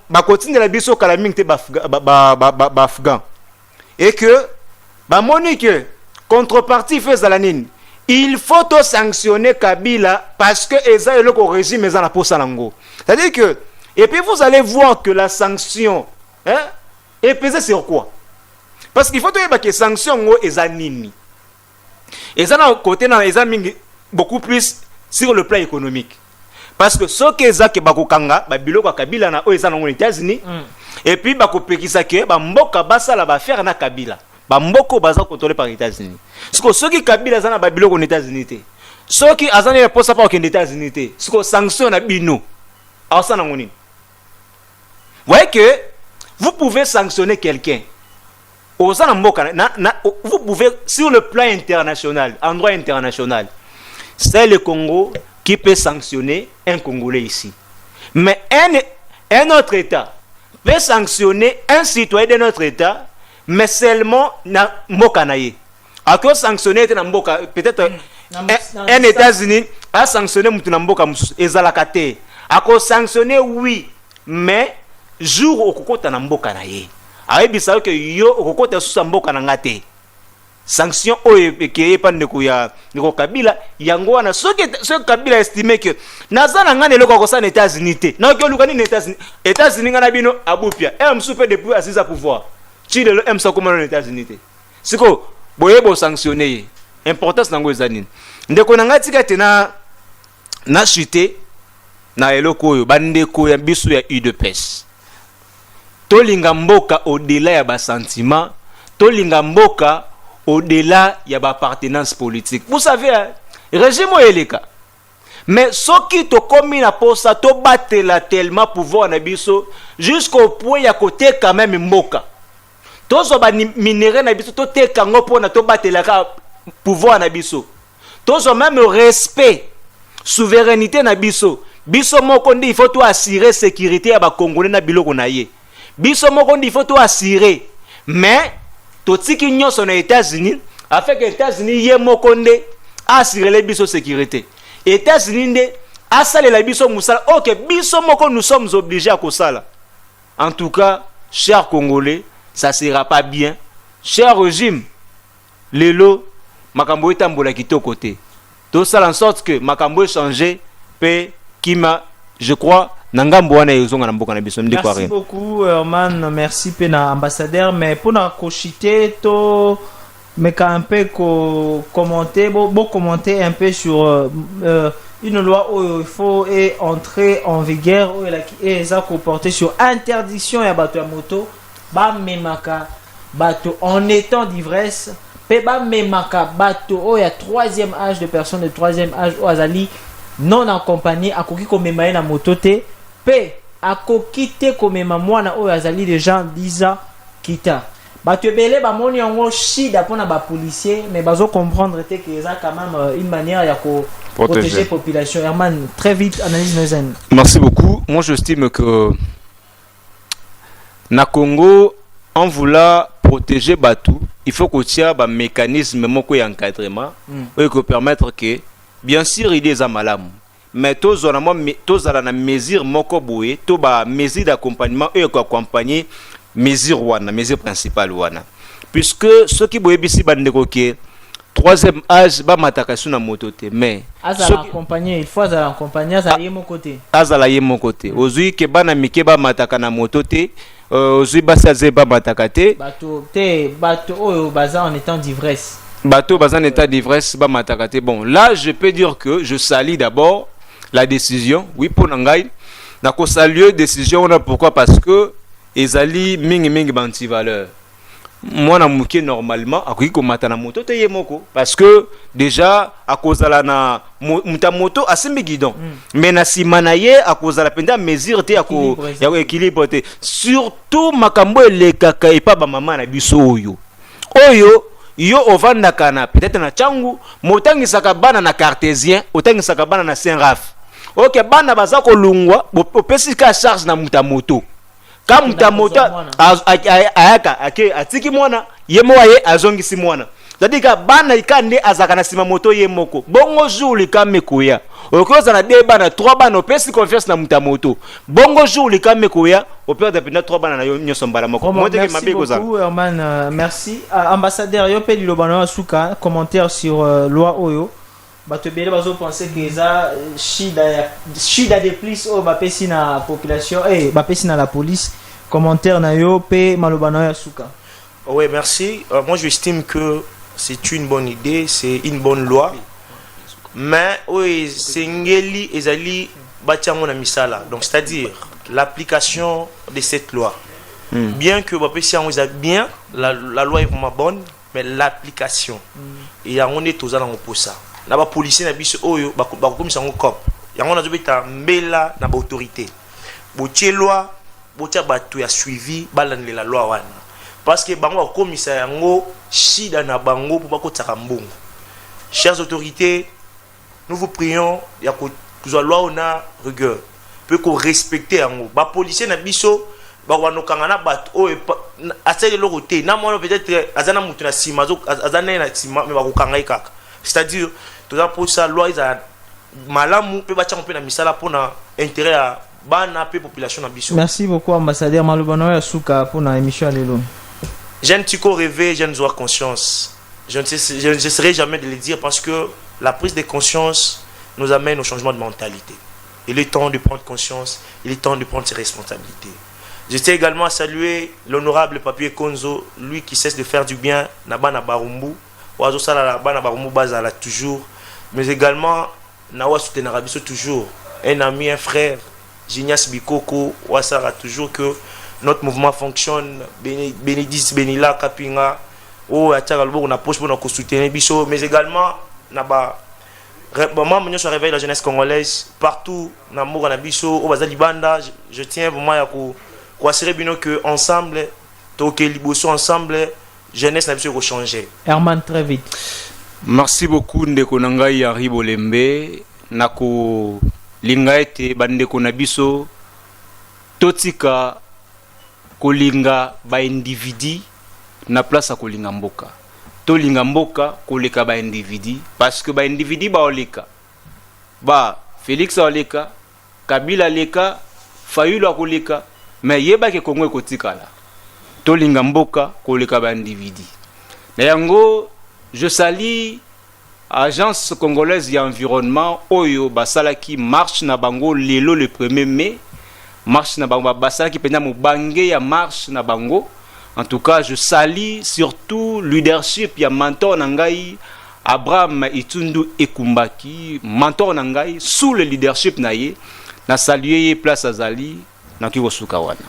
bakotinde la biso kala mingi te ba afghan et que ba monique contrepartie fait la nini il faut to sanctionner Kabila parce que eza le régime eza na posa lango c'est-à-dire que et puis vous allez voir que la sanction est pesée sur quoi parce qu'il faut to yeba que sanction ngo eza nini eza na côté na eza mingi beaucoup plus sur le plan économique. Parce que ce que zake bakokanga ba biloko Kabila na oeza na États-Unis et puis bakopekisa ke ba mboka basala ba faire na Kabila ba mboko baza contrôlé par États-Unis. Ce qui Kabila za na ba biloko aux États-Unis. Ce qui azana ya posa pa aux États-Unis. Ce que sanction na bino. Asa na ngoni. Voyez que vous pouvez sanctionner quelqu'un. Vous pouvez sur le plan international, en droit international. C'est le Congo qui peut sanctionner un Congolais ici. Mais un autre État peut sanctionner un citoyen de notre État, mais seulement na Mokanaye. À quoi sanctionner peut-être un États-Unis a sanctionné Moutunamboka Ezalakate. À quoi sanctionner, oui, mais jour au Kokota Nambokanaye. Aye bisa que yo au Kokota Susamboka Nangate. Sanction oye pas de Kabila yango na ce Kabila estimé que nazana ngane loko ko sa États-Unis na ko lukani États-Unis ngana bino abupia m super depuis assise à pouvoir chile le m sa comme aux États-Unis siko boye bo sanctionner importance nango ezanine ndeko nangati katena na chute na eloko oyo bandeko ya biso ya UDPS tolinga mboka au-delà ya ba sentiment tolinga mboka au-delà, il y a une appartenance politique. Vous savez, le régime Eleka, mais soki tokomi na posa tobatela tellement pouvoir na biso jusqu'au point ya koteka même mboka tozo ba minere na biso toteka ngo pona tobatela ka pouvoir na biso tozo même respect souveraineté na biso biso moko ndi il faut to assurer sécurité ya ba congolais na biloko na ye biso moko ndi il faut to assurer mais totiki nyonso na États-Unis afin que États-Unis ye moko nde assurer les biso sécurité États-Unis nde asale la biso musala OK biso moko nous sommes obligés à kosala. En tout cas chers Congolais ça sera pas bien cher régime lelo makambo etambola kitoko te to sala en sorte que makambo changer pe kima je crois nangambo wana yozonga na mboka na biso ndi kwa rien. Merci beaucoup Herman, merci pena ambassadeur mais pour na kochiter to mais quand un peu commenter commenter un peu sur une loi où il faut entrer en vigueur où et ça comporter sur interdiction ya bato ya moto ba memaka bato en étant d'ivresse pe ba memaka bato o ya troisième âge de personnes de troisième âge o azali non accompagné akoki komema na moto te pe akoki te komema mwana o azali déjà 10 ans kita bato ebele bamoni yango shida pona ba policier mais bazo comprendre te que ça quand même une manière ya ko protéger la population. Herman, très vite analyse nos aînes. Merci beaucoup. Moi j'estime que na Congo en voulant protéger Batou, il faut qu'il y ait un mécanisme d'encadrement qui permettre que, bien sûr, il y a des amalam, mais tous la mesure moko boye, tous la mesure d'accompagnement et accompagner mesure wana, mesure principale wana. Puisque ceux qui boye bisi bandeko troisième âge ba matakasu na moto te mais azala accompagner il faut azala accompagner azala yemo côté azala yemo côté ozui ke bana mike ba mataka na moto te ozui basaze ba mataka te bato oyo baza en état d'ivresse bato baza en état d'ivresse ba mataka te. Bon là je peux dire que je salue d'abord la décision oui pour ngai na ko saluer décision on a pourquoi parce que ezali mingi banti valeur moi na muke normalement akoki komata na moto te yemoko parce que déjà akozala na muta moto asimbi guidon mais na simana ye akozala penda mesure te ya équilibre te surtout makambo elekaka epa ba mama na biso oyo yo ovandaka na peut-être na changu motangisaka bana na cartésien otangisaka bana na Saint Raf OK bana baza kolungwa opesi ka charge na muta moto comme ta moto ayaka atiki mwana yemo waye azongisi mwana c'est-à-dire bana ikande azaka na sima moto yemoko bongo jour likame koya okoza na deux bana trois bana opesi confiance na muta moto bongo jour likame koya operde penda trois bana na yo nyoso mbala moko mote ke mabe koza. Herman, merci ambassadeur yo pe lilobana suka commentaire sur loi oyo bato bele bazo penser que ça shida de plus au bapesi na population bapesi na la police commentaire na yo pe malobana ya suka. Oui, merci. Moi j'estime que c'est une bonne idée, c'est une bonne loi. Mais oui, c'est ngeli ezali batiango na misala. Donc c'est-à-dire l'application de cette loi. Bien que bapesi yango bien, la loi est vraiment bonne, mais l'application et on est tous en opposa. Na ba policier na biso oyo ba komisa ngo cop yango na zobeta mbela na ba autorité botie loi botia bato ya suivi balandela la loi wana parce que bango ba komisa yango shida na bango pour bakotaka mbongo. Chères autorités, nous vous prions ya ko tuzwa loi ona rigueur peut ko respecter yango ba policier na biso ba wanokanga na bato oyo asele loko te na mona peut-être azana mutu na sima azana na sima mais ba kokanga ikaka c'est-à-dire tout ça pour ça loi isa malamu pe bacha pe na misala pour na intérêt à bana pe population na biso. Merci beaucoup ambassadeur Malobano ya suka pour na émission lelo. Jeune Tiko rêvé, jeune avoir conscience. Je ne cesserai jamais de le dire parce que la prise de conscience nous amène au changement de mentalité. Il est temps de prendre conscience, il est temps de prendre ses responsabilités. Je tiens également à saluer l'honorable Papier Konzo, lui qui cesse de faire du bien na bana barumbu. Oazo sala la bana barumbu bazala toujours. Mais également, Nawa soutenera biso toujours. Un ami, un frère, Gignas Bikoko, Ouassara toujours que notre mouvement fonctionne. Bénédicte Benila Kapinga, oh, Atchagalbo, on a poche pour nous soutenir biso. Mais également, Naba Moi, je réveille la jeunesse congolaise partout, Namour, Nabiso, au Bazali Banda. Je tiens vraiment à assurer que ensemble, Toké Liboso ensemble, jeunesse Nabiso va changer. Herman, très vite. Merci beaucoup ndeko nangai Henri Bolembe nako linga ete bandeko na biso totika kolinga ba individu na place ya kolinga mboka. Tolinga mboka koleka ba individu parce que ba individu ba oleka. Ba Félix oleka, Kabila leka, Fayulu koleka, mais yeba ke Kongo ekotikala. Tolinga mboka koleka ba individu. Na yango je salue Agence congolaise d'environnement Oyo Basalaki marche na bango lelo le 1er mai. Marche na bango Basalaki pena mubange ya marche na bango. En tout cas, je salue surtout leadership ya mentor nangai Abraham Itundu Ekumbaki, mentor nangai sous le leadership naye na saluer place Azali na kiwosuka wana.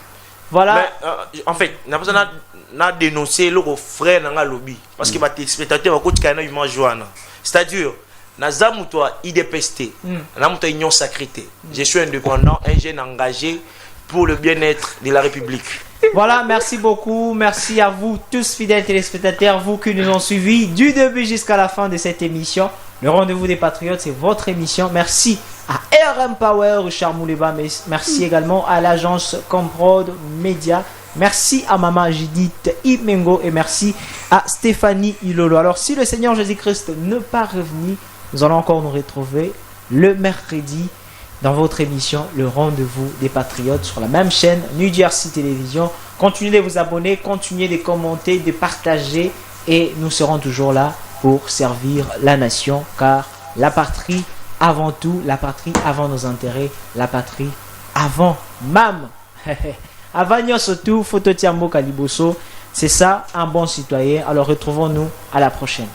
Voilà. Mais, en fait, n'a pas na dénoncer le frère dans lobby parce que les spectateurs va côté kana humain joana. C'est-à-dire na zamutwa IDPST, na muta union sacrité. Je suis indépendant, un jeune engagé pour le bien-être de la République. Voilà, merci beaucoup. Merci à vous tous fidèles téléspectateurs, vous qui nous ont suivis du début jusqu'à la fin de cette émission. Le rendez-vous des patriotes, c'est votre émission. Merci à RM Power, Richard Mouleba. Merci également à l'agence Comprod Media. Merci à Maman Judith Imengo et merci à Stéphanie Ilolo. Alors, si le Seigneur Jésus-Christ ne pas revenu, nous allons encore nous retrouver le mercredi dans votre émission Le Rendez-vous des Patriotes sur la même chaîne New Jersey Télévision. Continuez de vous abonner, continuez de commenter, de partager et nous serons toujours là pour servir la nation car la patrie avant tout, la patrie avant nos intérêts, la patrie avant mam. Avant surtout, photo Tiambo Kaliboso, c'est ça un bon citoyen. Alors retrouvons-nous à la prochaine.